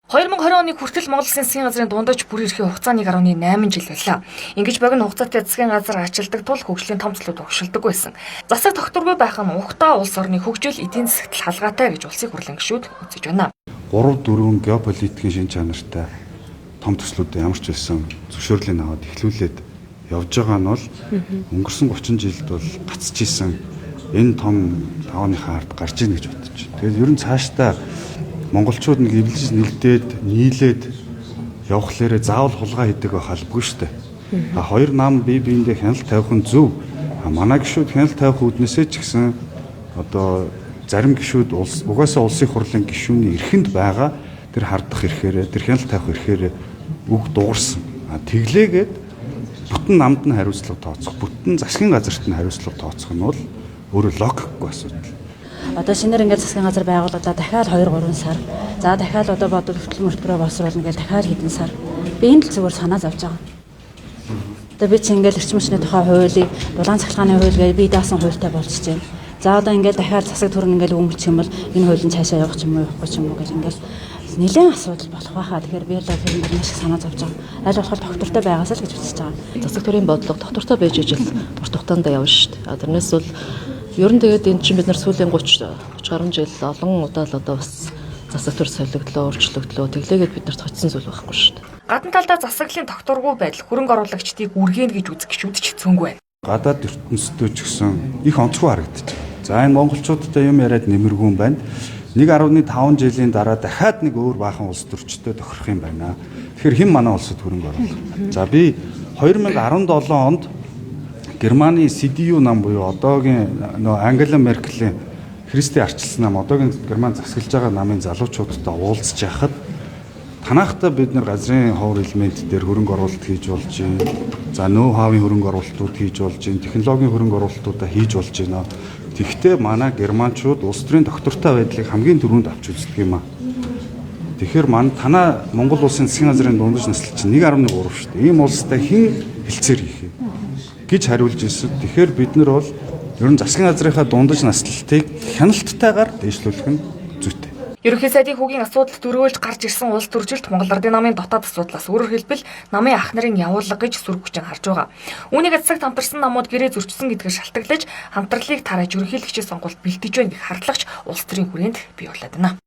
2020 оны хүртэл Монгол Засгийн газрын дундаж бүр эрхээ хугацааны 1.8 жил байлаа. Ингэж богино хугацаатай засгийн газар ачилдаг тул хөгжлийн томцлууд өгшөлдөг байсан. Засаг тогтворгүй байх нь ухтаа улс орны хөгжил эдийн засгт халгаатай гэж улсын хурлын гишүүд үзэж байна. 3-4 геополитикийн шин чанартай том төслүүдэд ямар ч байсан зөвшөөрлийг аваад эхлүүлээд явж байгаа нь бол өнгөрсөн 30 жилд бол гацчихсан энэ том тавааныхаа ард гарч ийн гэж бодож байна. Тэгээд ер нь цаашдаа монголчууд нэг эвлэж нэлдээд нийлээд явхлаарэ заавал хулгай хийдэг байх албагүй шүү дээ. Хоёр нам бие биендээ хяналт тавих нь зөв. Манай гишүүд хяналт тавих үүднээсээ ч гэсэн одоо зарим гишүүд угаасаа улсын хурлын гишүүний эрхэнд байгаа тэр хардах эрхээрээ тэр хяналт тавих эрхээрээ үг дуурсан. Тэглээгээд бүтэн намд нь хариуцлага тооцох, бүтэн засгийн газарт нь хариуцлага тооцох нь бол өөрөө логикгүй асуудал. Одоо шинээр ингээд засгийн газар байгууллагаа дахиад 2-3 сар. За дахиад одоо бодвол хөтөл мөртгөрөө боловсруулна гэж дахиад хэдэн сар. Би энэ л зүгээр санаа зовж байгаа. Одоо би чи ингээд эрчим хүчний тухай хуулийг, дулаан цахилгааны хууль гэж би даасан хуультай болчихж байна. За одоо ингээд дахиад засаг төрн ингээд өнгөрчих юм бол энэ хуулийн цаашаа явах ч юм уу, явахгүй ч юм уу гэж ингээд нэлээд асуудал болох байхаа. Тэгэхээр би л тэр нэг шиг санаа зовж байгаа. Аль болох доктортой байгаас л гэж үзэж байгаа. Засаг төрийн бодлого доктортой байж ижил урт хугацаанд явна шүү дээ. Тэрнээс бол ер нь тэгээд энэ чинь бид нар сүүлийн 30 гаруй жил олон удаа л одоо бас засаг төр солигдлоо, өөрчлөгдлөө. Тэглээгээд бид нарт хоцсон зүйл байхгүй шүү дээ. Гадна талдаа засаглалын тогтворгүй байдал хөрөнгө оруулагчдыг үргэн гэж үзэх гишүүд ч хэцүүнгүй байна. Гадаад ертөнцийн ч гэсэн их онцгой харагдаж байна. За энэ монголчуудтай юм яриад нэмэргүй юм байна. 1.5 жилийн дараа дахиад нэг өөр баахан улс төрчтэй тохирох юм байна. Тэгэхээр хэн манай улсад хөрөнгө оруулах? За би 2017 онд Германы CDU нам буюу одоогийн Ангела Меркелийн Христийн арчилсан нам одоогийн Герман засаглаж байгаа намын залуучуудтай уулзж яхад танаахта бид нар газрын ховор элемент дээр хөрөнгө оруулалт хийж болж байна. За нөө хавийн хөрөнгө оруулалтууд хийж болж байна. Технологийн хөрөнгө оруулалтуудаа хийж болж байна. Тэгэхдээ манай германчууд улс төрийн доктортой байдлыг хамгийн түрүүнд авч үздэг юм аа. Тэгэхээр танаа Монгол улсын засгийн газрын дундаж наслал чинь 1.3 шүү дээ. Ийм улстай хэн хэлцээр хийх юм гэж хариулж ирсэн. Тэгэхээр бид нар бол ер нь засгийн газрынхаа дундаж наслалтыг хяналттайгаар дэвшлүүлэх нь зүйтэй. Ерөнхий сайдын хүүгийн асуудал дөрөөлж гарч ирсэн улс төржилт Монгол Ардын намын дотоод асуудлаас өөрөөр хэлбэл намын ах нарын явуулга гэж сүрэг хүчин харж байгаа. Үүнийг засагт хамтарсан намууд гэрээ зөрчсөн гэдгээр шалтгаглаж хамтралыг тарааж ерөнхийлөгчийн сонгуульд бэлдэж байна гэх хардлагч улс төрийн хүрээнд бий болоод байна.